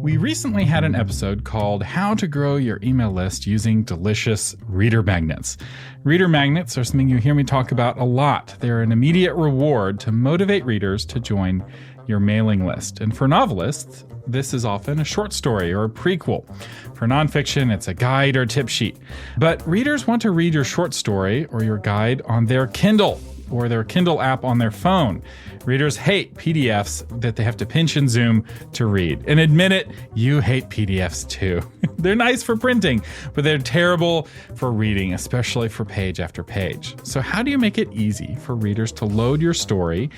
We recently had an episode called How to Grow Your Email List Using Delicious Reader Magnets. Reader magnets are something you hear me talk about a lot. They're an immediate reward to motivate readers to join your mailing list. And for novelists, this is often a short story or a prequel. For nonfiction, it's a guide or tip sheet. But readers want to read your short story or your guide on their Kindle or their Kindle app on their phone. Readers hate PDFs that they have to pinch and zoom to read. And admit it, you hate PDFs too. They're nice for printing, but they're terrible for reading, especially for page after page. So how do you make it easy for readers to load your story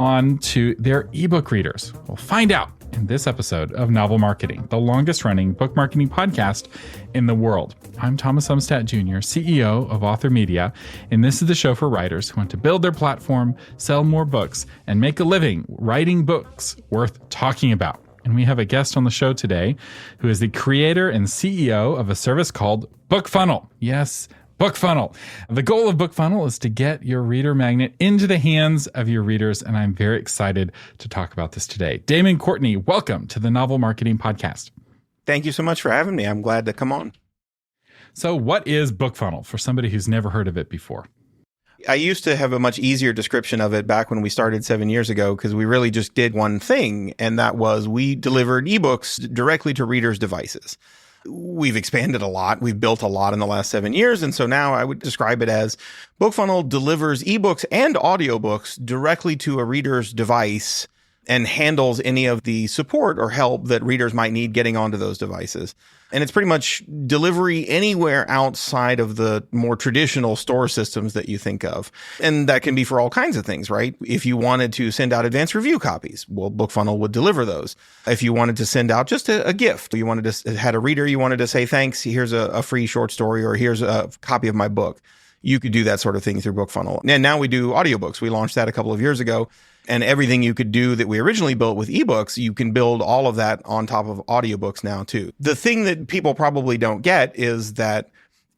onto their ebook readers? Well, find out in this episode of Novel Marketing, the longest running book marketing podcast in the world. I'm Thomas Umstattd Jr., CEO of Author Media, and this is the show for writers who want to build their platform, sell more books, and make a living writing books worth talking about. And we have a guest on the show today who is the creator and CEO of a service called BookFunnel. Yes, BookFunnel. The goal of BookFunnel is to get your reader magnet into the hands of your readers, and I'm very excited to talk about this today. Damon Courtney, welcome to the Novel Marketing Podcast. Thank you so much for having me. I'm glad to come on. So what is BookFunnel for somebody who's never heard of it before? I used to have a much easier description of it back when we started 7 years ago, because we really just did one thing, and that was we delivered ebooks directly to readers' devices. We've expanded a lot. We've built a lot in the last 7 years. And so now I would describe it as BookFunnel delivers ebooks and audiobooks directly to a reader's device and handles any of the support or help that readers might need getting onto those devices. And it's pretty much delivery anywhere outside of the more traditional store systems that you think of. And that can be for all kinds of things, right? If you wanted to send out advanced review copies, well, BookFunnel would deliver those. If you wanted to send out just a gift, you wanted to had a reader, you wanted to say, thanks, here's a free short story, or here's a copy of my book. You could do that sort of thing through BookFunnel. And now we do audiobooks. We launched that a couple of years ago. And everything you could do that we originally built with ebooks, you can build all of that on top of audiobooks now too. The thing that people probably don't get is that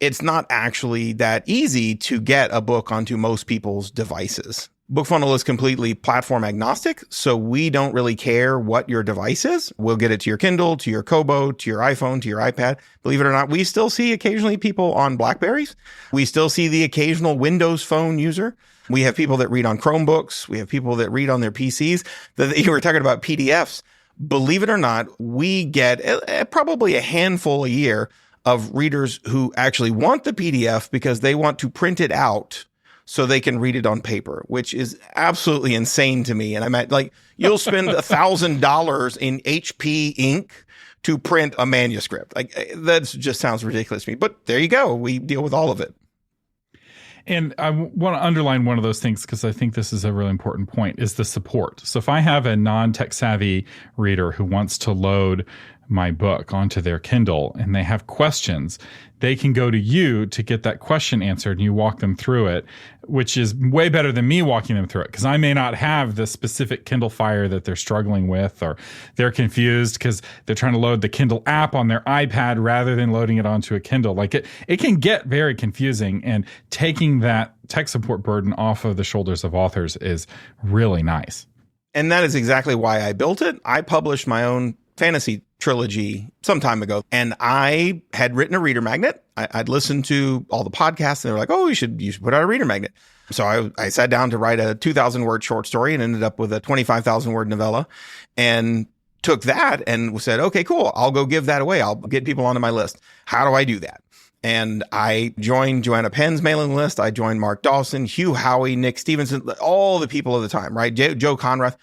it's not actually that easy to get a book onto most people's devices. BookFunnel is completely platform agnostic, so we don't really care what your device is. We'll get it to your Kindle, to your Kobo, to your iPhone, to your iPad. Believe it or not, we still see occasionally people on Blackberries. We still see the occasional Windows phone user. We have people that read on Chromebooks. We have people that read on their PCs. You were talking about PDFs. Believe it or not, we get probably a handful a year of readers who actually want the PDF because they want to print it out so they can read it on paper, which is absolutely insane to me. And I'm like, you'll spend $1,000 in HP ink to print a manuscript. Like, that just sounds ridiculous to me. But there you go. We deal with all of it. And I want to underline one of those things because I think this is a really important point, is the support. So if I have a non-tech savvy reader who wants to load my book onto their Kindle and they have questions, they can go to you to get that question answered, and you walk them through it, which is way better than me walking them through it, because I may not have the specific Kindle Fire that they're struggling with, or they're confused because they're trying to load the Kindle app on their iPad rather than loading it onto a Kindle. Like it can get very confusing, and taking that tech support burden off of the shoulders of authors is really nice. And that is exactly why I built it. I published my own fantasy trilogy some time ago, and I had written a reader magnet. I'd listened to all the podcasts, and they were like, oh, you should put out a reader magnet. So I sat down to write a 2,000 word short story and ended up with a 25,000 word novella, and took that and said, okay, cool. I'll go give that away. I'll get people onto my list. How do I do that? And I joined Joanna Penn's mailing list. I joined Mark Dawson, Hugh Howey, Nick Stevenson, all the people of the time, right? Joe Conrath.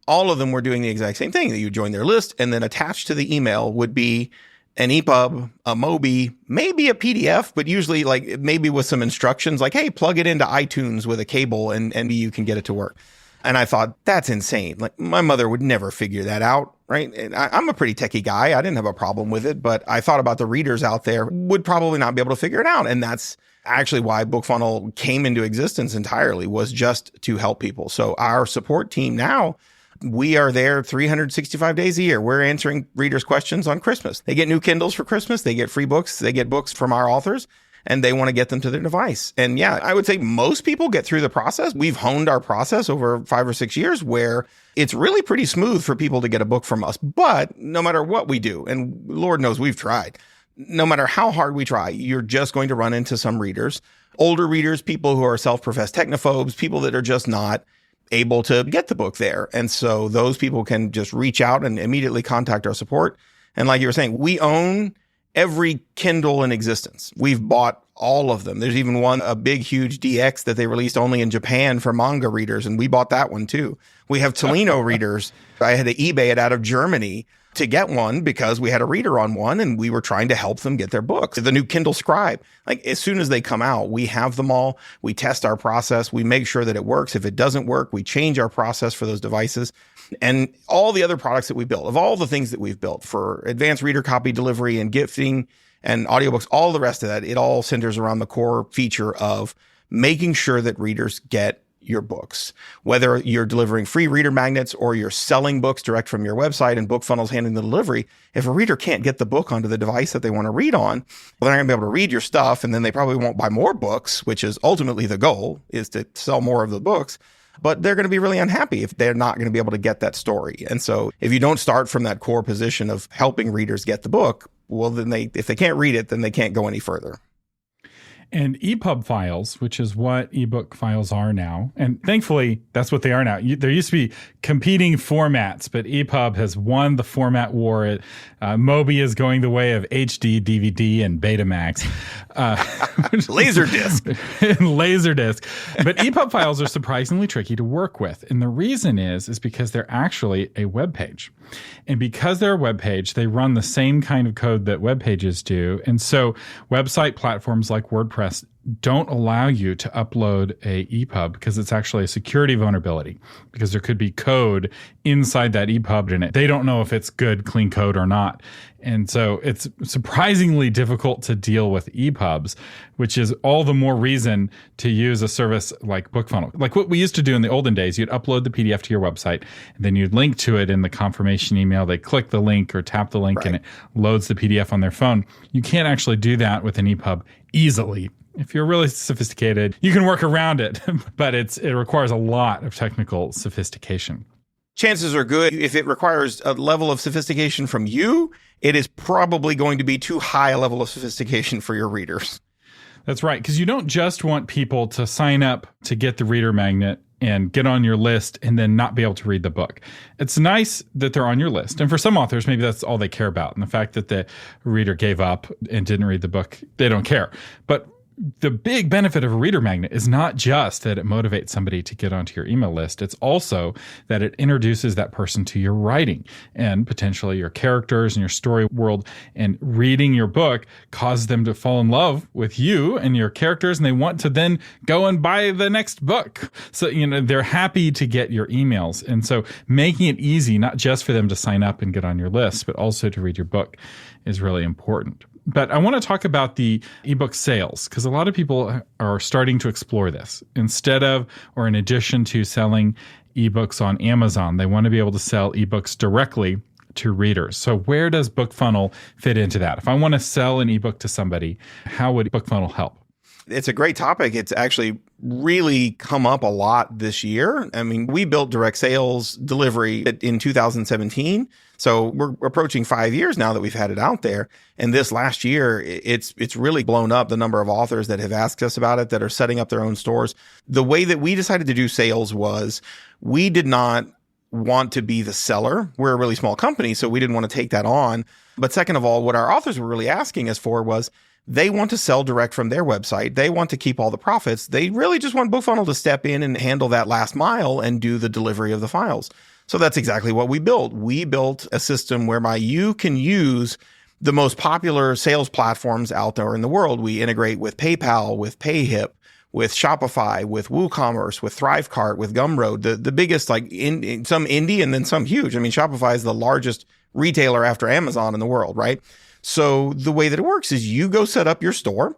All of them were doing the exact same thing. That you join their list, and then attached to the email would be an EPUB, a Mobi, maybe a PDF, but usually like maybe with some instructions like, hey, plug it into iTunes with a cable and you can get it to work. And I thought, that's insane. Like, my mother would never figure that out, right? And I'm a pretty techie guy. I didn't have a problem with it, but I thought about the readers out there would probably not be able to figure it out. And that's actually why BookFunnel came into existence entirely, was just to help people. So our support team now, we are there 365 days a year. We're answering readers' questions on Christmas. They get new Kindles for Christmas. They get free books. They get books from our authors. and they want to get them to their device. And yeah, I would say most people get through the process. We've honed our process over 5 or 6 years where it's really pretty smooth for people to get a book from us. But no matter what we do, and Lord knows we've tried, no matter how hard we try, you're just going to run into some readers, older readers, people who are self-professed technophobes, people that are just not able to get the book there. And so those people can just reach out and immediately contact our support. And like you were saying, we own every Kindle in existence. We've bought all of them. There's even one, a big, huge DX that they released only in Japan for manga readers, and we bought that one too. We have Tolino readers. I had to eBay it out of Germany to get one because we had a reader on one and we were trying to help them get their books. The new Kindle Scribe, like as soon as they come out, we have them all. We test our process. We make sure that it works. If it doesn't work, we change our process for those devices. And all the other products that we built, of all the things that we've built for advanced reader copy delivery and gifting and audiobooks, all the rest of that, it all centers around the core feature of making sure that readers get your books. Whether you're delivering free reader magnets or you're selling books direct from your website and BookFunnel's handling the delivery, if a reader can't get the book onto the device that they want to read on, well, they're not going to be able to read your stuff, and then they probably won't buy more books, which is ultimately the goal, is to sell more of the books. But they're going to be really unhappy if they're not going to be able to get that story. And so if you don't start from that core position of helping readers get the book, well, then if they can't read it, then they can't go any further. And EPUB files, which is what ebook files are now, and thankfully that's what they are now. There used to be competing formats, but EPUB has won the format war. Mobi is going the way of HD, DVD, and Betamax. Laserdisc. Laserdisc. But EPUB files are surprisingly tricky to work with. And the reason is because they're actually a web page. And because they're a web page, they run the same kind of code that web pages do. And so website platforms like WordPress don't allow you to upload a EPUB because it's actually a security vulnerability, because there could be code inside that EPUB in it. They don't know if it's good, clean code or not. And so it's surprisingly difficult to deal with EPUBs, which is all the more reason to use a service like BookFunnel. Like what we used to do in the olden days, you'd upload the PDF to your website, and then you'd link to it in the confirmation email. They click the link or tap the link, and it loads the PDF on their phone. You can't actually do that with an EPUB easily. If you're really sophisticated, you can work around it, but it requires a lot of technical sophistication. Chances are good, if it requires a level of sophistication from you, it is probably going to be too high a level of sophistication for your readers. That's right, because you don't just want people to sign up to get the reader magnet and get on your list and then not be able to read the book. It's nice that they're on your list. And for some authors, maybe that's all they care about. And the fact that the reader gave up and didn't read the book, they don't care. But the big benefit of a reader magnet is not just that it motivates somebody to get onto your email list. It's also that it introduces that person to your writing and potentially your characters and your story world. And reading your book causes them to fall in love with you and your characters, and they want to then go and buy the next book. So, they're happy to get your emails. And so making it easy, not just for them to sign up and get on your list, but also to read your book is really important. But I want to talk about the ebook sales, because a lot of people are starting to explore this. Instead of, or in addition to selling ebooks on Amazon, they want to be able to sell ebooks directly to readers. So where does BookFunnel fit into that? If I want to sell an ebook to somebody, how would BookFunnel help? It's a great topic. It's actually really come up a lot this year. I mean, we built direct sales delivery in 2017. So we're approaching 5 years now that we've had it out there. And this last year, it's really blown up the number of authors that have asked us about it, that are setting up their own stores. The way that we decided to do sales was we did not want to be the seller. We're a really small company, so we didn't want to take that on. But second of all, what our authors were really asking us for was they want to sell direct from their website. They want to keep all the profits. They really just want BookFunnel to step in and handle that last mile and do the delivery of the files. So that's exactly what we built. We built a system whereby you can use the most popular sales platforms out there in the world. We integrate with PayPal, with PayHip, with Shopify, with WooCommerce, with Thrivecart, with Gumroad, the biggest, like in some indie and then some huge. I mean, Shopify is the largest retailer after Amazon in the world, right? So the way that it works is you go set up your store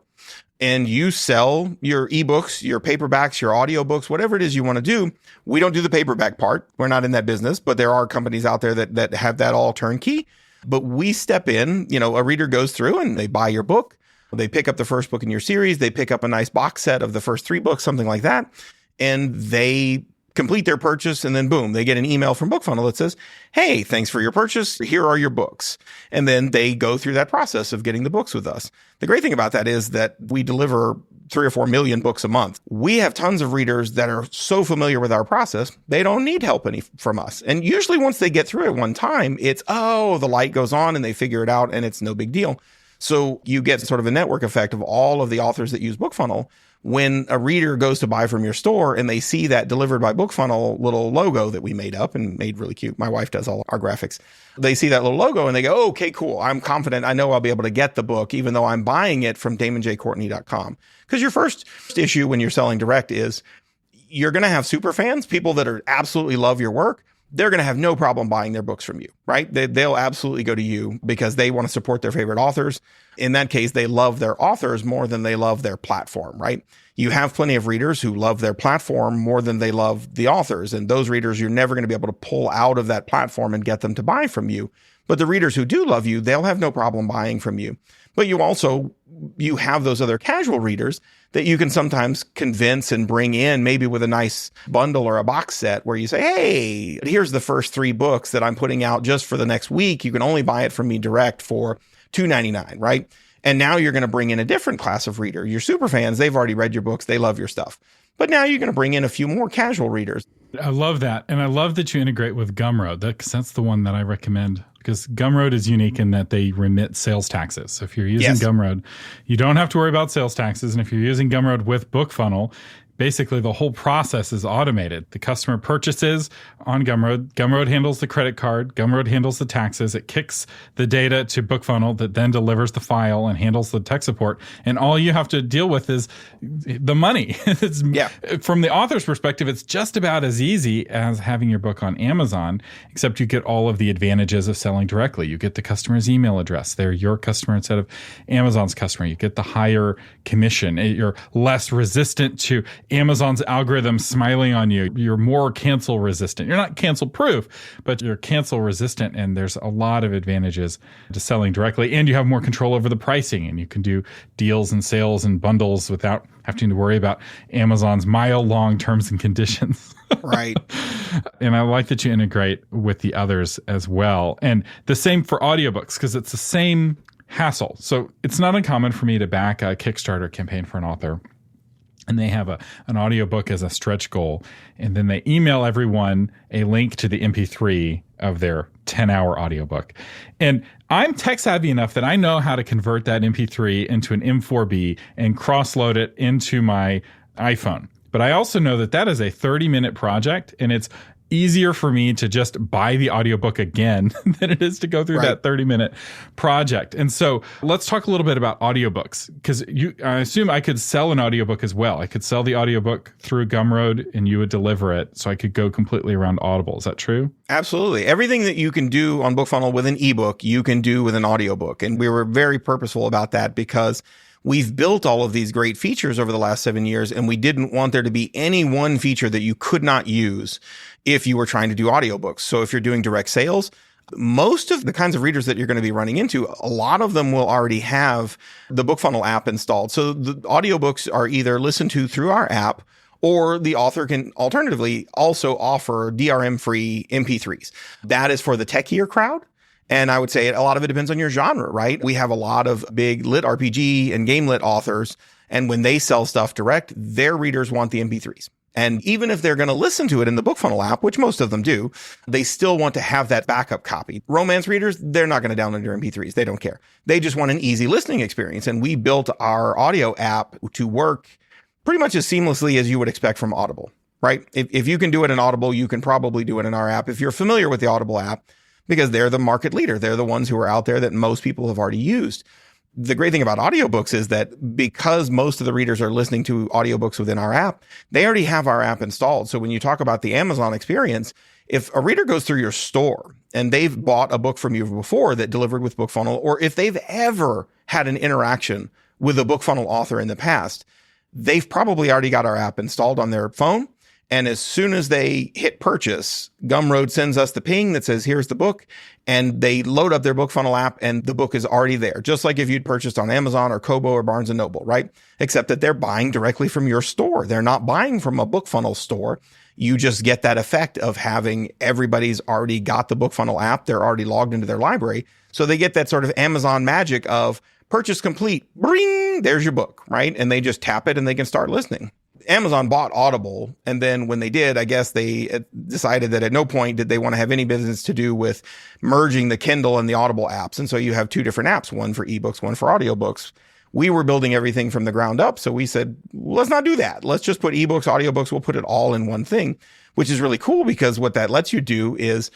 and you sell your ebooks, your paperbacks, your audiobooks, whatever it is you want to do. We don't do the paperback part. We're not in that business, but there are companies out there that have that all turnkey. But we step in, a reader goes through and they buy your book. They pick up the first book in your series. They pick up a nice box set of the first 3 books, something like that. And they complete their purchase, and then boom, they get an email from BookFunnel that says, hey, thanks for your purchase. Here are your books. And then they go through that process of getting the books with us. The great thing about that is that we deliver 3 or 4 million books a month. We have tons of readers that are so familiar with our process, they don't need help from us. And usually once they get through it one time, it's, oh, the light goes on and they figure it out and it's no big deal. So you get sort of a network effect of all of the authors that use BookFunnel. When a reader goes to buy from your store and they see that delivered by BookFunnel little logo that we made up and made really cute. My wife does all our graphics. They see that little logo and they go, oh, okay, cool. I'm confident. I know I'll be able to get the book, even though I'm buying it from DamonJCourtney.com. Because your first issue when you're selling direct is you're going to have super fans, people that are absolutely love your work. They're going to have no problem buying their books from you, right? They'll absolutely go to you because they want to support their favorite authors. In that case, they love their authors more than they love their platform, right? You have plenty of readers who love their platform more than they love the authors. And those readers, you're never going to be able to pull out of that platform and get them to buy from you. But the readers who do love you, they'll have no problem buying from you. But you have those other casual readers that you can sometimes convince and bring in, maybe with a nice bundle or a box set where you say, hey, here's the first 3 books that I'm putting out just for the next week. You can only buy it from me direct for $2.99, right? And now you're going to bring in a different class of reader. Your super fans, they've already read your books. They love your stuff. But now you're going to bring in a few more casual readers. I love that. And I love that you integrate with Gumroad. That's the one that I recommend, because Gumroad is unique in that they remit sales taxes. So if you're using Gumroad, you don't have to worry about sales taxes. And if you're using Gumroad with BookFunnel, basically the whole process is automated. The customer purchases on Gumroad. Gumroad handles the credit card. Gumroad handles the taxes. It kicks the data to BookFunnel that then delivers the file and handles the tech support. And all you have to deal with is the money. From the author's perspective, it's just about as easy as having your book on Amazon, except you get all of the advantages of selling directly. You get the customer's email address. They're your customer instead of Amazon's customer. You get the higher commission. You're less resistant to Amazon's algorithm smiling on you. You're more cancel resistant. You're not cancel proof, but you're cancel resistant. And there's a lot of advantages to selling directly. And you have more control over the pricing, and you can do deals and sales and bundles without having to worry about Amazon's mile-long terms and conditions. Right. And I like that you integrate with the others as well. And the same for audiobooks, because it's the same hassle. So it's not uncommon for me to back a Kickstarter campaign for an author, and they have an audiobook as a stretch goal. And then they email everyone a link to the MP3 of their 10-hour audiobook. And I'm tech savvy enough that I know how to convert that MP3 into an M4B and cross-load it into my iPhone. But I also know that that is a 30-minute project, and it's easier for me to just buy the audiobook again than it is to go through that 30-minute project. And so let's talk a little bit about audiobooks, because I assume I could sell an audiobook as well. I could sell the audiobook through Gumroad and you would deliver it, so I could go completely around Audible. Is that true? Absolutely. Everything that you can do on BookFunnel with an ebook, you can do with an audiobook. And we were very purposeful about that because we've built all of these great features over the last 7 years, and we didn't want there to be any one feature that you could not use if you were trying to do audiobooks. So if you're doing direct sales, most of the kinds of readers that you're going to be running into, a lot of them will already have the BookFunnel app installed. So the audiobooks are either listened to through our app, or the author can alternatively also offer DRM-free MP3s. That is for the techier crowd. And I would say a lot of it depends on your genre, right? We have a lot of big lit RPG and game lit authors. And when they sell stuff direct, their readers want the MP3s. And even if they're going to listen to it in the BookFunnel app, which most of them do, they still want to have that backup copy. Romance readers, they're not going to download your MP3s. They don't care. They just want an easy listening experience. And we built our audio app to work pretty much as seamlessly as you would expect from Audible, right? If you can do it in Audible, you can probably do it in our app. If you're familiar with the Audible app, because they're the market leader. They're the ones who are out there that most people have already used. The great thing about audiobooks is that because most of the readers are listening to audiobooks within our app, they already have our app installed. So when you talk about the Amazon experience, if a reader goes through your store and they've bought a book from you before that delivered with BookFunnel, or if they've ever had an interaction with a BookFunnel author in the past, they've probably already got our app installed on their phone. And as soon as they hit purchase, Gumroad sends us the ping that says, here's the book. And they load up their BookFunnel app and the book is already there. Just like if you'd purchased on Amazon or Kobo or Barnes & Noble, right? Except that they're buying directly from your store. They're not buying from a BookFunnel store. You just get that effect of having everybody's already got the BookFunnel app. They're already logged into their library. So they get that sort of Amazon magic of purchase complete. Bring, there's your book, right? And they just tap it and they can start listening. Amazon bought Audible. And then when they did, I guess they decided that at no point did they want to have any business to do with merging the Kindle and the Audible apps. And so you have two different apps, one for ebooks, one for audiobooks. We were building everything from the ground up. So we said, let's not do that. Let's just put ebooks, audiobooks. We'll put it all in one thing, which is really cool because what that lets you do is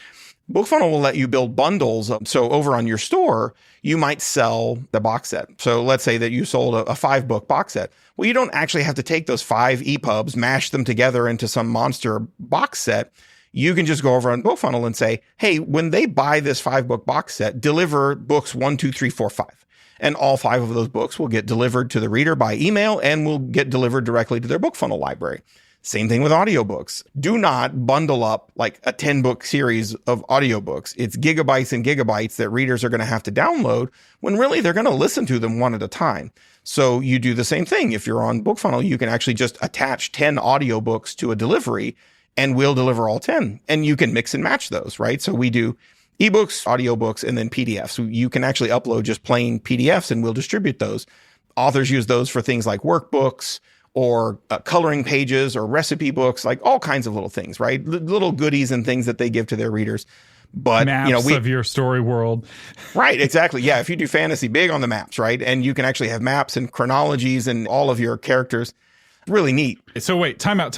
BookFunnel will let you build bundles. So over on your store, you might sell the box set. So let's say that you sold a 5-book box set. Well, you don't actually have to take those 5 EPUBs, mash them together into some monster box set. You can just go over on BookFunnel and say, hey, when they buy this 5-book box set, deliver books 1, 2, 3, 4, 5. And all 5 of those books will get delivered to the reader by email and will get delivered directly to their BookFunnel library. Same thing with audiobooks. Do not bundle up like a 10-book series of audiobooks. It's gigabytes and gigabytes that readers are going to have to download when really they're going to listen to them one at a time. So you do the same thing. If you're on BookFunnel, you can actually just attach 10 audiobooks to a delivery and we'll deliver all 10. And you can mix and match those, right? So we do ebooks, audiobooks, and then PDFs. So you can actually upload just plain PDFs and we'll distribute those. Authors use those for things like workbooks, or coloring pages or recipe books, like all kinds of little things, right? Little goodies and things that they give to their readers. But maps of your story world. Right, exactly. Yeah, if you do fantasy, big on the maps, right? And you can actually have maps and chronologies and all of your characters. Really neat. So wait, time out.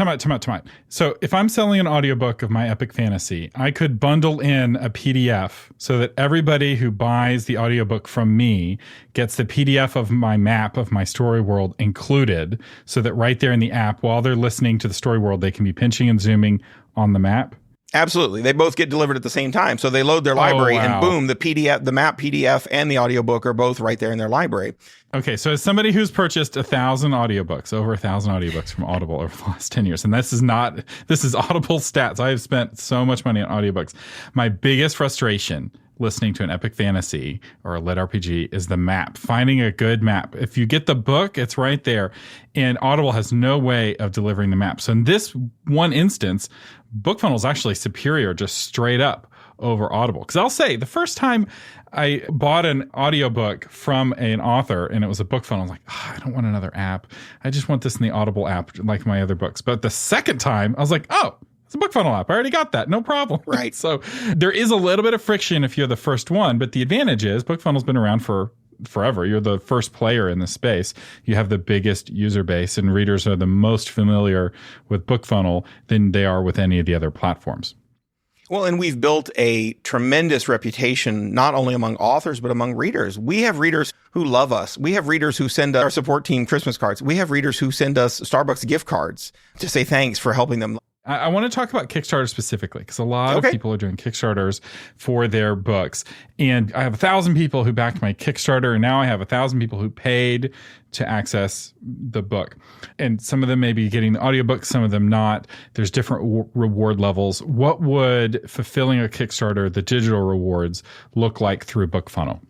So if I'm selling an audiobook of my epic fantasy, I could bundle in a PDF so that everybody who buys the audiobook from me gets the PDF of my map of my story world included, so that right there in the app, while they're listening to the story world, they can be pinching and zooming on the map. Absolutely. They both get delivered at the same time. So they load their library and boom, the PDF, the map PDF and the audiobook are both right there in their library. Okay. So as somebody who's purchased 1,000 audiobooks, over 1,000 audiobooks from Audible over the last 10 years, and this is Audible stats. I have spent so much money on audiobooks. My biggest frustration listening to an epic fantasy or a lit RPG is the map, finding a good map. If you get the book, it's right there. And Audible has no way of delivering the map. So in this one instance, BookFunnel is actually superior just straight up over Audible. Because I'll say, the first time I bought an audiobook from an author and it was a BookFunnel, I was like, I don't want another app. I just want this in the Audible app like my other books. But the second time, I was like, oh, it's a BookFunnel app. I already got that. No problem. Right. So there is a little bit of friction if you're the first one. But the advantage is BookFunnel's been around for forever. You're the first player in this space. You have the biggest user base, and readers are the most familiar with BookFunnel than they are with any of the other platforms. Well, and we've built a tremendous reputation, not only among authors, but among readers. We have readers who love us. We have readers who send our support team Christmas cards. We have readers who send us Starbucks gift cards to say thanks for helping them. I want to talk about Kickstarter specifically, because a lot of people are doing Kickstarters for their books. And I have 1,000 people who backed my Kickstarter, and now I have 1,000 people who paid to access the book. And some of them may be getting the audiobook, some of them not. There's different reward levels. What would fulfilling a Kickstarter, the digital rewards, look like through BookFunnel?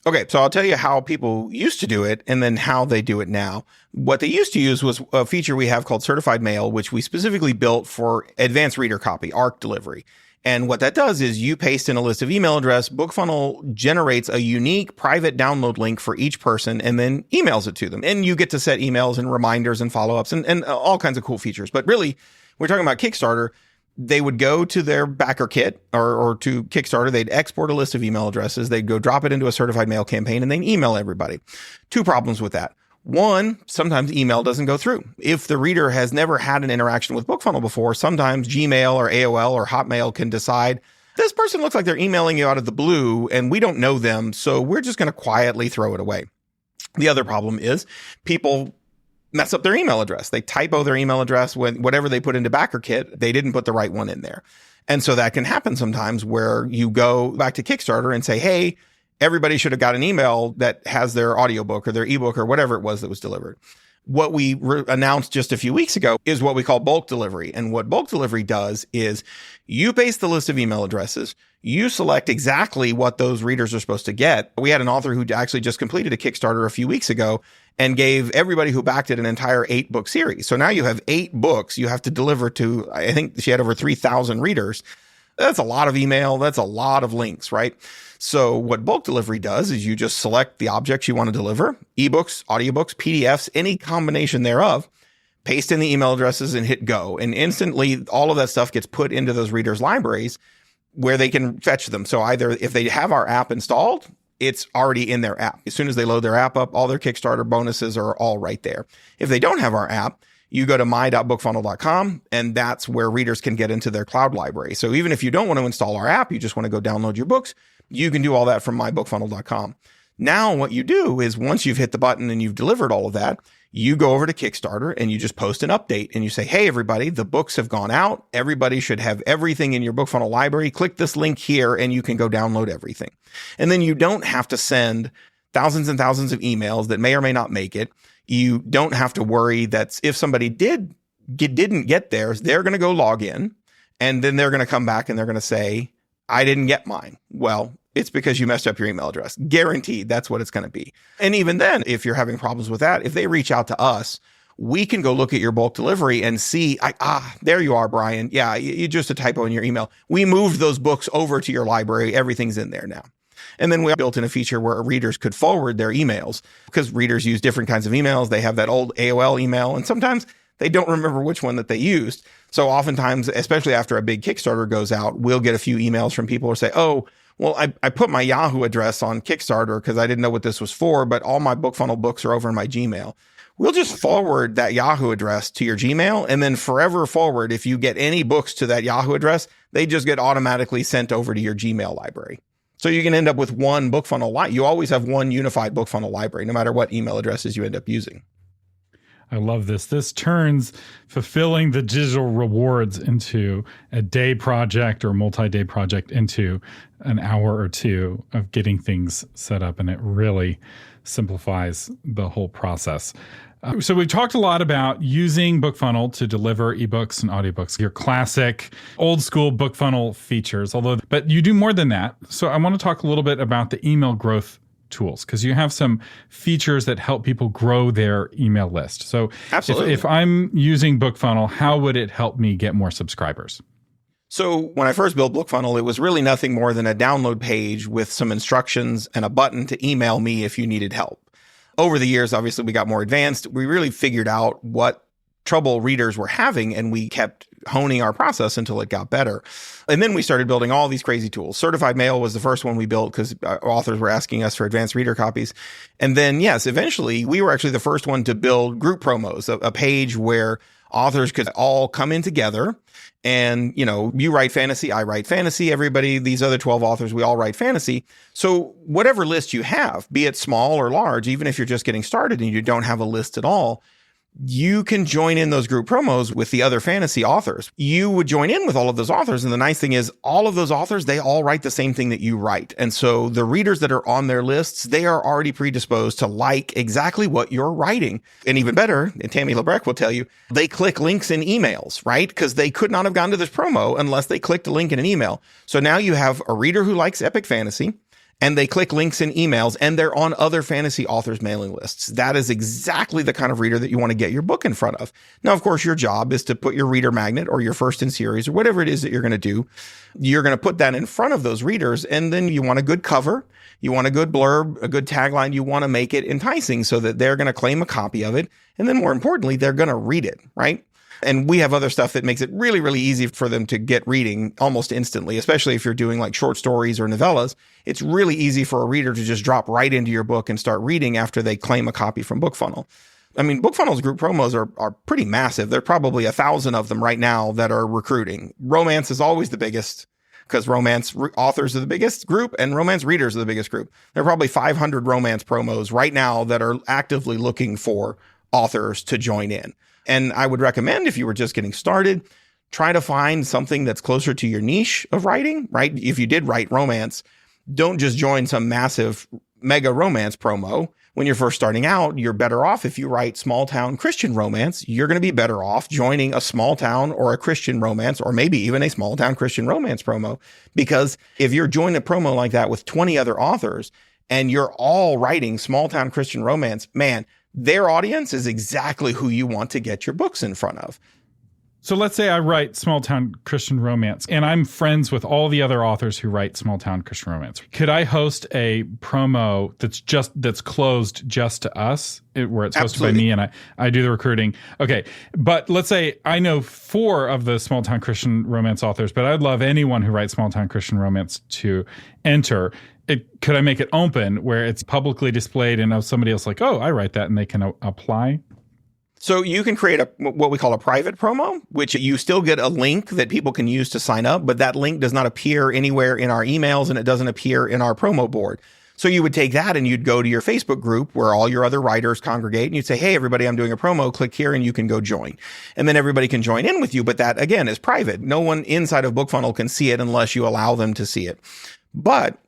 Okay, so I'll tell you how people used to do it and then how they do it now. What they used to use was a feature we have called Certified Mail, which we specifically built for advanced reader copy, ARC delivery. And what that does is you paste in a list of email address, BookFunnel generates a unique private download link for each person and then emails it to them. And you get to set emails and reminders and follow-ups and all kinds of cool features. But really, we're talking about Kickstarter. They would go to their backer kit or to Kickstarter. They'd export a list of email addresses. They'd go drop it into a certified mail campaign and then email everybody. 2 problems with that. One, sometimes email doesn't go through. If the reader has never had an interaction with BookFunnel before, sometimes Gmail or AOL or Hotmail can decide, this person looks like they're emailing you out of the blue and we don't know them, so we're just going to quietly throw it away. The other problem is people mess up their email address. They typo their email address when whatever they put into BackerKit, they didn't put the right one in there. And so that can happen sometimes where you go back to Kickstarter and say, hey, everybody should have got an email that has their audiobook or their ebook or whatever it was that was delivered. What we announced just a few weeks ago is what we call bulk delivery. And what bulk delivery does is you paste the list of email addresses. You select exactly what those readers are supposed to get. We had an author who actually just completed a Kickstarter a few weeks ago and gave everybody who backed it an entire 8-book series. So now you have 8 books you have to deliver to, I think she had over 3,000 readers. That's a lot of email. That's a lot of links, right? So what bulk delivery does is you just select the objects you want to deliver, ebooks, audiobooks, PDFs, any combination thereof, paste in the email addresses and hit go. And instantly all of that stuff gets put into those readers' libraries where they can fetch them. So either if they have our app installed, it's already in their app. As soon as they load their app up, all their Kickstarter bonuses are all right there. If they don't have our app, you go to my.bookfunnel.com, and that's where readers can get into their cloud library. So even if you don't want to install our app, you just want to go download your books, you can do all that from mybookfunnel.com. Now what you do is once you've hit the button and you've delivered all of that, you go over to Kickstarter and you just post an update and you say, hey, everybody, the books have gone out. Everybody should have everything in your BookFunnel library. Click this link here and you can go download everything. And then you don't have to send thousands and thousands of emails that may or may not make it. You don't have to worry that if somebody didn't get theirs, they're going to go log in and then they're going to come back and they're going to say, I didn't get mine. Well, it's because you messed up your email address. Guaranteed, that's what it's going to be. And even then, if you're having problems with that, if they reach out to us, we can go look at your bulk delivery and see, there you are, Brian. Yeah, you just a typo in your email. We moved those books over to your library. Everything's in there now. And then we built in a feature where readers could forward their emails because readers use different kinds of emails. They have that old AOL email, and sometimes they don't remember which one that they used. So oftentimes, especially after a big Kickstarter goes out, we'll get a few emails from people who say, oh, well, I put my Yahoo address on Kickstarter because I didn't know what this was for, but all my BookFunnel books are over in my Gmail. We'll just forward that Yahoo address to your Gmail, and then forever forward, if you get any books to that Yahoo address, they just get automatically sent over to your Gmail library. So you can end up with one BookFunnel. You always have one unified BookFunnel library, no matter what email addresses you end up using. I love this. This turns fulfilling the digital rewards into a day project or multi-day project into an hour or two of getting things set up. And it really simplifies the whole process. So we talked a lot about using BookFunnel to deliver ebooks and audiobooks, your classic old school BookFunnel features, but you do more than that. So I want to talk a little bit about the email growth tools, because you have some features that help people grow their email list. So absolutely, if I'm using BookFunnel, how would it help me get more subscribers? So when I first built BookFunnel, it was really nothing more than a download page with some instructions and a button to email me if you needed help. Over the years, obviously, we got more advanced. We really figured out what trouble readers were having, and we kept honing our process until it got better. And then we started building all these crazy tools. Certified Mail was the first one we built because authors were asking us for advanced reader copies. And then, yes, eventually, we were actually the first one to build group promos, a page where authors could all come in together. And, you write fantasy, I write fantasy, everybody, these other 12 authors, we all write fantasy. So whatever list you have, be it small or large, even if you're just getting started and you don't have a list at all, you can join in those group promos with the other fantasy authors. You would join in with all of those authors. And the nice thing is all of those authors, they all write the same thing that you write. And so the readers that are on their lists, they are already predisposed to like exactly what you're writing. And even better, and Tammy Lebrecht will tell you, they click links in emails, right? Because they could not have gone to this promo unless they clicked a link in an email. So now you have a reader who likes epic fantasy, and they click links in emails, and they're on other fantasy authors' mailing lists. That is exactly the kind of reader that you want to get your book in front of. Now, of course, your job is to put your reader magnet or your first in series or whatever it is that you're going to do. You're going to put that in front of those readers, and then you want a good cover. You want a good blurb, a good tagline. You want to make it enticing so that they're going to claim a copy of it. And then more importantly, they're going to read it, right? And we have other stuff that makes it really, really easy for them to get reading almost instantly, especially if you're doing like short stories or novellas. It's really easy for a reader to just drop right into your book and start reading after they claim a copy from BookFunnel. I mean, BookFunnel's group promos are pretty massive. There are probably 1,000 of them right now that are recruiting. Romance is always the biggest because romance authors are the biggest group and romance readers are the biggest group. There are probably 500 romance promos right now that are actively looking for authors to join in. And I would recommend, if you were just getting started, try to find something that's closer to your niche of writing, right? If you did write romance, don't just join some massive mega romance promo. When you're first starting out, you're better off if you write small town Christian romance. You're going to be better off joining a small town or a Christian romance, or maybe even a small town Christian romance promo. Because if you're joining a promo like that with 20 other authors and you're all writing small town Christian romance, man, their audience is exactly who you want to get your books in front of. So let's say I write small town Christian romance and I'm friends with all the other authors who write small town Christian romance. Could I host a promo that's closed just to us, where it's hosted Absolutely. by me and I do the recruiting? Okay. But let's say I know 4 of the small town Christian romance authors, but I'd love anyone who writes small town Christian romance to enter. Could I make it open where it's publicly displayed and somebody else like, oh, I write that, and they can apply? So you can create what we call a private promo, which you still get a link that people can use to sign up, but that link does not appear anywhere in our emails and it doesn't appear in our promo board. So you would take that and you'd go to your Facebook group where all your other writers congregate and you'd say, hey, everybody, I'm doing a promo, click here and you can go join. And then everybody can join in with you. But that, again, is private. No one inside of BookFunnel can see it unless you allow them to see it. But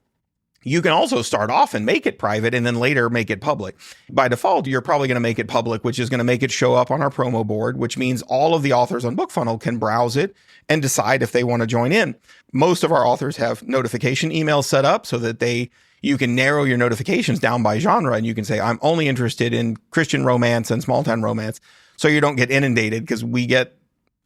you can also start off and make it private and then later make it public. By default, you're probably going to make it public, which is going to make it show up on our promo board, which means all of the authors on BookFunnel can browse it and decide if they want to join in. Most of our authors have notification emails set up so that you can narrow your notifications down by genre, and you can say, I'm only interested in Christian romance and small town romance. So you don't get inundated, because a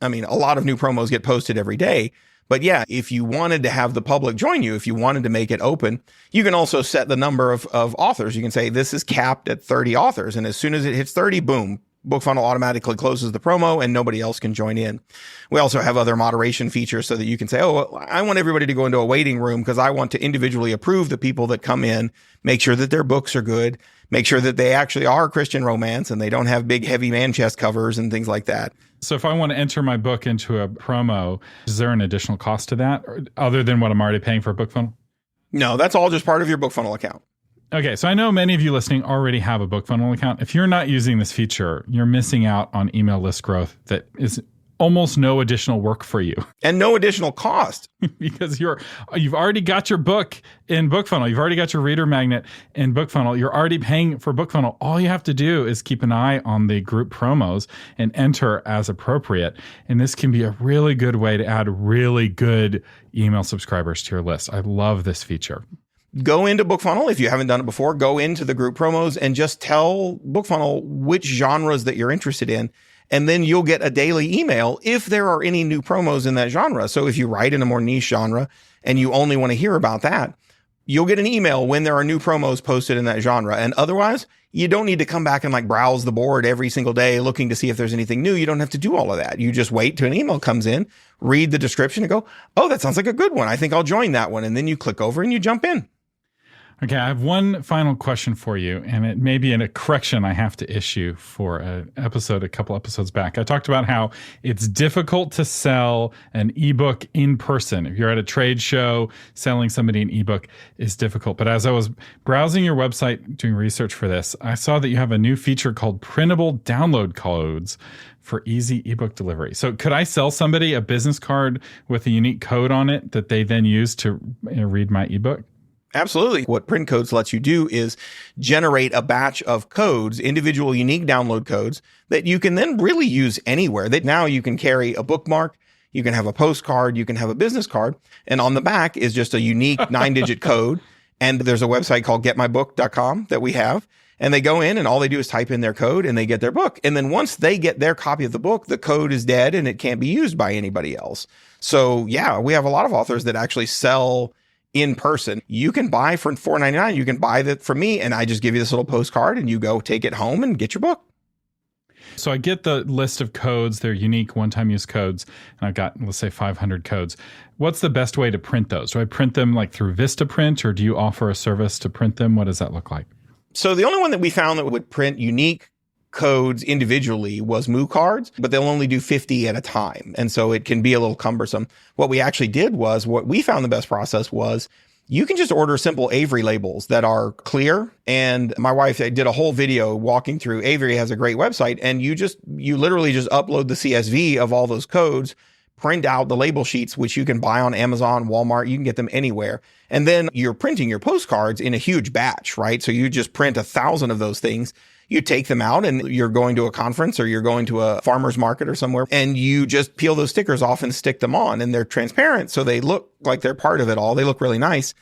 lot of new promos get posted every day. But yeah, if you wanted to have the public join you, if you wanted to make it open, you can also set the number of authors. You can say this is capped at 30 authors. And as soon as it hits 30, boom, BookFunnel automatically closes the promo and nobody else can join in. We also have other moderation features so that you can say, oh, I want everybody to go into a waiting room because I want to individually approve the people that come in, make sure that their books are good, make sure that they actually are Christian romance and they don't have big, heavy man chest covers and things like that. So if I want to enter my book into a promo, is there an additional cost to that other than what I'm already paying for BookFunnel? No, that's all just part of your BookFunnel account. Okay, so I know many of you listening already have a BookFunnel account. If you're not using this feature, you're missing out on email list growth that is almost no additional work for you. And no additional cost. Because you've already got your book in BookFunnel. You've already got your reader magnet in BookFunnel. You're already paying for BookFunnel. All you have to do is keep an eye on the group promos and enter as appropriate. And this can be a really good way to add really good email subscribers to your list. I love this feature. Go into BookFunnel. If you haven't done it before, go into the group promos and just tell BookFunnel which genres that you're interested in. And then you'll get a daily email if there are any new promos in that genre. So if you write in a more niche genre and you only want to hear about that, you'll get an email when there are new promos posted in that genre. And otherwise, you don't need to come back and browse the board every single day looking to see if there's anything new. You don't have to do all of that. You just wait till an email comes in, read the description and go, oh, that sounds like a good one. I think I'll join that one. And then you click over and you jump in. Okay, I have one final question for you, and it may be a correction I have to issue for a couple episodes back. I talked about how it's difficult to sell an ebook in person. If you're at a trade show, selling somebody an ebook is difficult. But as I was browsing your website, doing research for this, I saw that you have a new feature called printable download codes for easy ebook delivery. So could I sell somebody a business card with a unique code on it that they then use to read my ebook? Absolutely. What print codes lets you do is generate a batch of codes, individual unique download codes that you can then really use anywhere. That now you can carry a bookmark, you can have a postcard, you can have a business card, and on the back is just a unique 9-digit code. And there's a website called getmybook.com that we have. And they go in and all they do is type in their code and they get their book. And then once they get their copy of the book, the code is dead and it can't be used by anybody else. So yeah, we have a lot of authors that actually sell in person. You can buy for $4.99. You can buy that from me and I just give you this little postcard and you go take it home and get your book. So I get the list of codes. They're unique one-time use codes. And I've got, let's say, 500 codes. What's the best way to print those? Do I print them through Vistaprint, or do you offer a service to print them? What does that look like? So the only one that we found that would print unique codes individually was Moo cards, but they'll only do 50 at a time. And so it can be a little cumbersome. What we actually did was, what we found the best process was, you can just order simple Avery labels that are clear. And my wife did a whole video walking through. Avery has a great website, and you literally just upload the CSV of all those codes, print out the label sheets, which you can buy on Amazon, Walmart, you can get them anywhere. And then you're printing your postcards in a huge batch, right? So you just print 1,000 of those things. You take them out and you're going to a conference or you're going to a farmer's market or somewhere, and you just peel those stickers off and stick them on, and they're transparent. So they look like they're part of it all. They look really nice.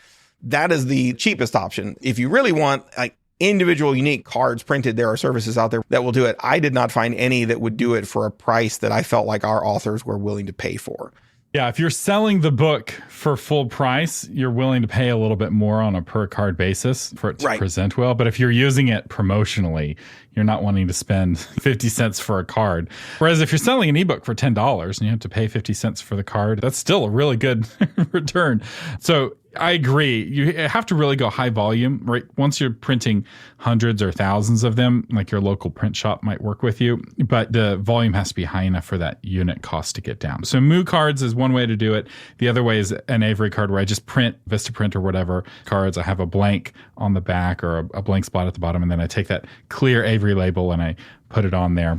That is the cheapest option. If you really want like individual unique cards printed, there are services out there that will do it. I did not find any that would do it for a price that I felt like our authors were willing to pay for. Yeah, if you're selling the book for full price, you're willing to pay a little bit more on a per card basis for it to present well. But if you're using it promotionally, you're not wanting to spend 50 cents for a card. Whereas if you're selling an ebook for $10 and you have to pay 50 cents for the card, that's still a really good return. So I agree. You have to really go high volume, right? Once you're printing hundreds or thousands of them, like your local print shop might work with you, but the volume has to be high enough for that unit cost to get down. So Moo cards is one way to do it. The other way is an Avery card where I just print Vistaprint or whatever cards. I have a blank on the back or a blank spot at the bottom, and then I take that clear Avery label and I put it on there.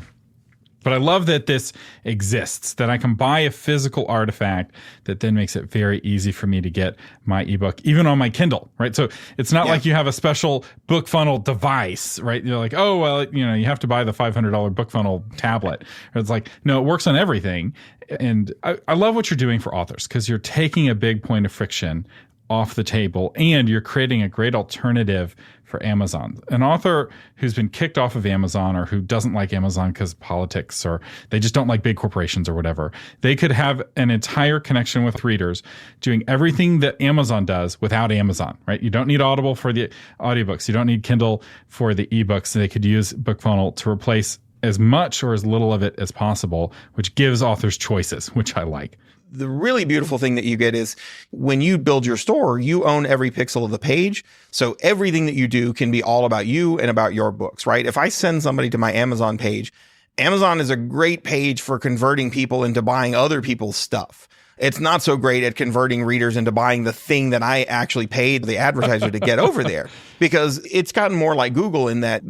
But I love that this exists, that I can buy a physical artifact that then makes it very easy for me to get my ebook, even on my Kindle, right? So it's not like you have a special BookFunnel device, right? You're like, oh, well, you have to buy the $500 BookFunnel tablet. Or it's like, no, it works on everything. And I love what you're doing for authors because you're taking a big point of friction off the table and you're creating a great alternative for Amazon. An author who's been kicked off of Amazon or who doesn't like Amazon because of politics or they just don't like big corporations or whatever, they could have an entire connection with readers doing everything that Amazon does without Amazon, right? You don't need Audible for the audiobooks. You don't need Kindle for the ebooks. They could use BookFunnel to replace as much or as little of it as possible, which gives authors choices, which I like. The really beautiful thing that you get is when you build your store, you own every pixel of the page. So everything that you do can be all about you and about your books, right? If I send somebody to my Amazon page, Amazon is a great page for converting people into buying other people's stuff. It's not so great at converting readers into buying the thing that I actually paid the advertiser to get over there, because it's gotten more like Google in that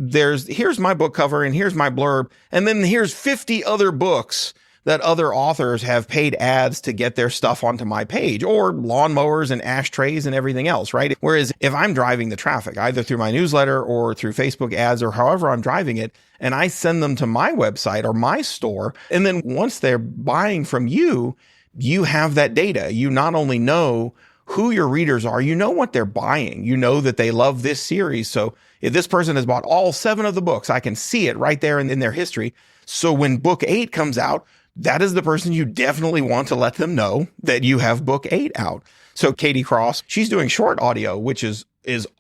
here's my book cover and here's my blurb. And then here's 50 other books that other authors have paid ads to get their stuff onto my page, or lawnmowers and ashtrays and everything else, right? Whereas if I'm driving the traffic, either through my newsletter or through Facebook ads or however I'm driving it, and I send them to my website or my store, and then once they're buying from you, you have that data. You not only know who your readers are, you know what they're buying. You know that they love this series. So if this person has bought all 7 of the books, I can see it right there in their history. So when book 8 comes out, that is the person you definitely want to let them know that you have book 8 out. So Katie Cross, she's doing short audio, which is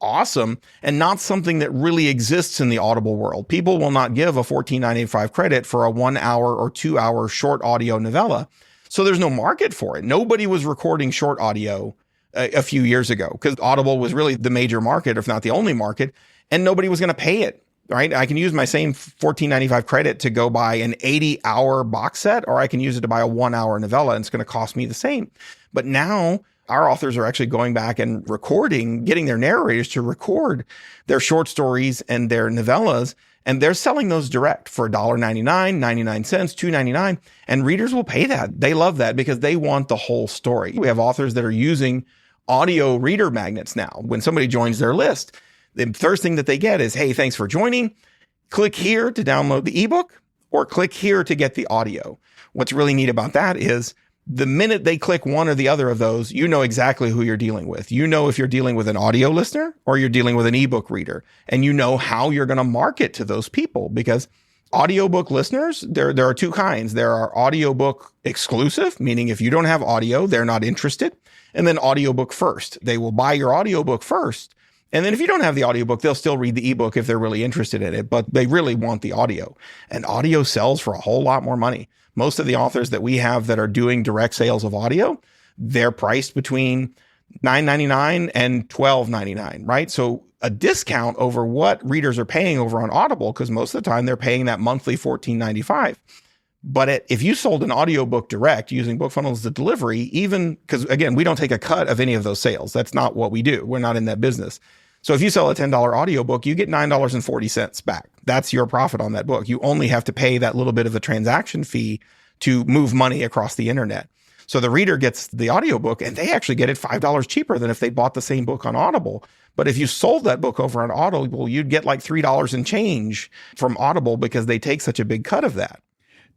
awesome and not something that really exists in the Audible world. People will not give a $14.95 credit for a 1 hour or 2 hour short audio novella. So there's no market for it. Nobody was recording short audio a few years ago because Audible was really the major market, if not the only market, and nobody was going to pay it. Right? I can use my same $14.95 credit to go buy an 80-hour box set, or I can use it to buy a 1 hour novella, and it's going to cost me the same. But now our authors are actually going back and getting their narrators to record their short stories and their novellas, and they're selling those direct for $1.99, 99 cents, $2.99, and readers will pay that. They love that because they want the whole story. We have authors that are using audio reader magnets now. When somebody joins their list, the first thing that they get is, hey, thanks for joining. Click here to download the ebook or click here to get the audio. What's really neat about that is the minute they click one or the other of those, you know exactly who you're dealing with. You know if you're dealing with an audio listener or you're dealing with an ebook reader, and you know how you're going to market to those people, because audiobook listeners, there are 2 kinds. There are audiobook exclusive, meaning if you don't have audio, they're not interested. And then audiobook first. They will buy your audiobook first. And then if you don't have the audiobook, they'll still read the ebook if they're really interested in it, but they really want the audio. And audio sells for a whole lot more money. Most of the authors that we have that are doing direct sales of audio, they're priced between $9.99 and $12.99, right? So a discount over what readers are paying over on Audible, because most of the time they're paying that monthly $14.95. But if you sold an audiobook direct using BookFunnel as the delivery, even because, again, we don't take a cut of any of those sales. That's not what we do. We're not in that business. So if you sell a $10 audiobook, you get $9.40 back. That's your profit on that book. You only have to pay that little bit of a transaction fee to move money across the internet. So the reader gets the audiobook and they actually get it $5 cheaper than if they bought the same book on Audible. But if you sold that book over on Audible, you'd get like $3 and change from Audible because they take such a big cut of that.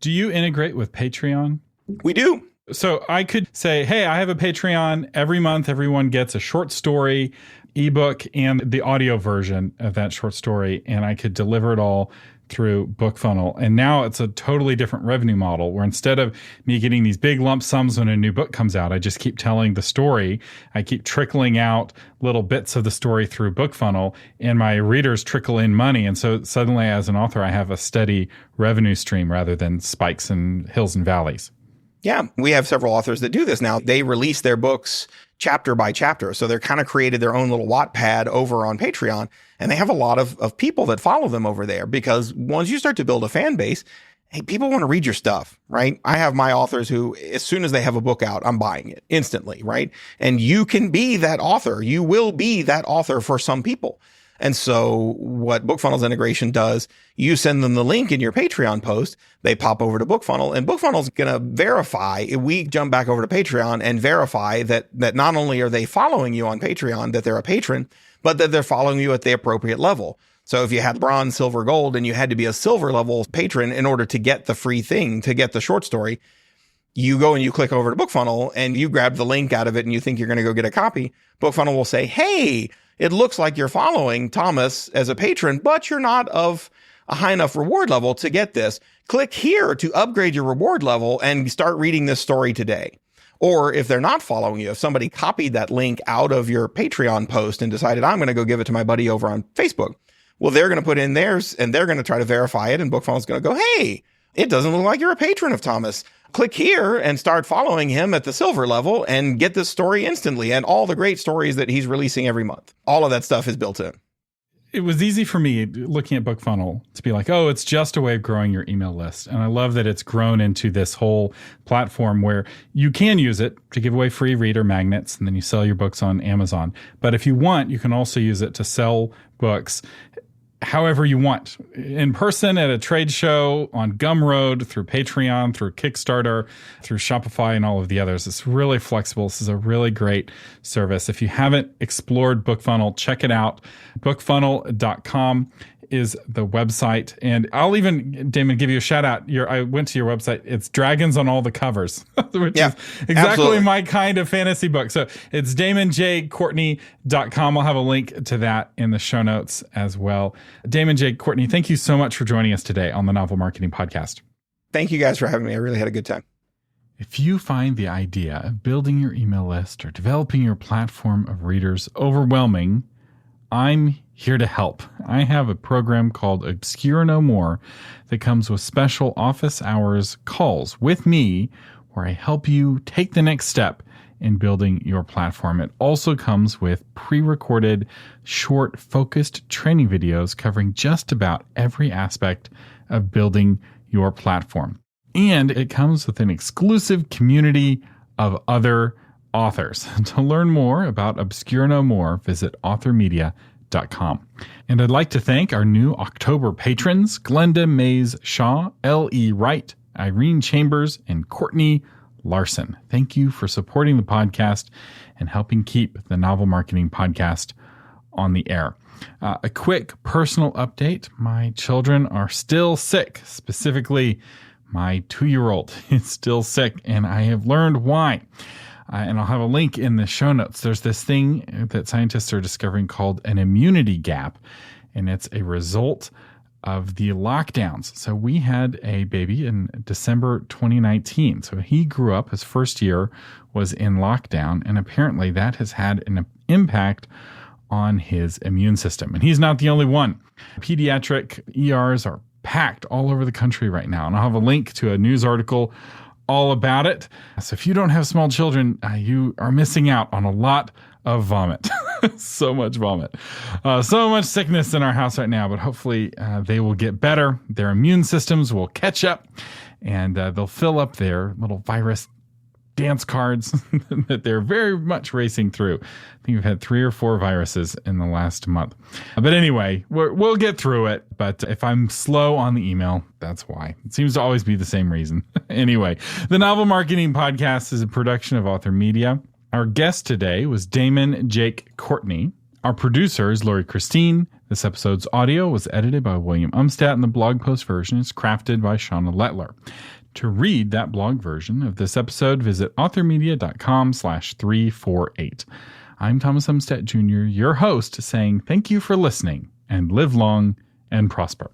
Do you integrate with Patreon? We do. So I could say, hey, I have a Patreon. Every month, everyone gets a short story, ebook, and the audio version of that short story. And I could deliver it all through BookFunnel. And now it's a totally different revenue model where instead of me getting these big lump sums when a new book comes out, I just keep telling the story. I keep trickling out little bits of the story through BookFunnel and my readers trickle in money. And so suddenly as an author, I have a steady revenue stream rather than spikes and hills and valleys. Yeah, we have several authors that do this now. They release their books chapter by chapter. So they're kind of created their own little Wattpad over on Patreon. And they have a lot of people that follow them over there because once you start to build a fan base, hey, people want to read your stuff, right? I have my authors who, as soon as they have a book out, I'm buying it instantly, right? And you can be that author. You will be that author for some people. And so what BookFunnel's integration does, you send them the link in your Patreon post, they pop over to BookFunnel, and BookFunnel's going to verify, we jump back over to Patreon and verify that not only are they following you on Patreon, that they're a patron, but that they're following you at the appropriate level. So if you had bronze, silver, gold, and you had to be a silver level patron in order to get the free thing, to get the short story, you go and you click over to BookFunnel and you grab the link out of it and you think you're going to go get a copy. BookFunnel will say, hey, it looks like you're following Thomas as a patron, but you're not of a high enough reward level to get this. Click here to upgrade your reward level and start reading this story today. Or if they're not following you, if somebody copied that link out of your Patreon post and decided, I'm going to go give it to my buddy over on Facebook, well, they're going to put in theirs and they're going to try to verify it. And BookFunnel's going to go, hey, it doesn't look like you're a patron of Thomas. Click here and start following him at the silver level and get this story instantly and all the great stories that he's releasing every month. All of that stuff is built in. It was easy for me looking at BookFunnel to be like, oh, it's just a way of growing your email list. And I love that it's grown into this whole platform where you can use it to give away free reader magnets and then you sell your books on Amazon. But if you want, you can also use it to sell books however you want, in person at a trade show, on Gumroad, through Patreon, through Kickstarter, through Shopify, and all of the others. It's really flexible. This is a really great service. If you haven't explored BookFunnel, check it out. BookFunnel.com is the website. And I'll even, Damon, give you a shout out. I went to your website. It's dragons on all the covers, which is exactly absolutely my kind of fantasy book. So it's DamonJCourtney.com. I'll have a link to that in the show notes as well. Damon J. Courtney, thank you so much for joining us today on the Novel Marketing Podcast. Thank you guys for having me. I really had a good time. If you find the idea of building your email list or developing your platform of readers overwhelming, I'm here to help. I have a program called Obscure No More that comes with special office hours calls with me where I help you take the next step in building your platform. It also comes with pre-recorded, short, focused training videos covering just about every aspect of building your platform. And it comes with an exclusive community of other authors. To learn more about Obscure No More, visit authormedia.com. And I'd like to thank our new October patrons, Glenda Mays Shaw, L.E. Wright, Irene Chambers, and Courtney Larson. Thank you for supporting the podcast and helping keep the Novel Marketing Podcast on the air. A quick personal update. My children are still sick, specifically my 2-year-old is still sick, and I have learned why. And I'll have a link in the show notes. There's this thing that scientists are discovering called an immunity gap, and it's a result of the lockdowns. So we had a baby in December 2019. So he grew up, his first year was in lockdown, and apparently that has had an impact on his immune system. And he's not the only one. Pediatric ERs are packed all over the country right now. And I'll have a link to a news article all about it. So if you don't have small children, you are missing out on a lot of vomit. So much vomit. So much sickness in our house right now, but hopefully they will get better. Their immune systems will catch up and they'll fill up their little virus dance cards that they're very much racing through. I think we've had 3 or 4 viruses in the last month. But anyway, we'll get through it. But if I'm slow on the email, that's why. It seems to always be the same reason. Anyway, the Novel Marketing Podcast is a production of Author Media. Our guest today was Damon Jake Courtney. Our producer is Lori Christine. This episode's audio was edited by William Umstattd, and the blog post version is crafted by Shauna Lettler. To read that blog version of this episode, visit authormedia.com/348. I'm Thomas Umstattd Jr., your host, saying thank you for listening and live long and prosper.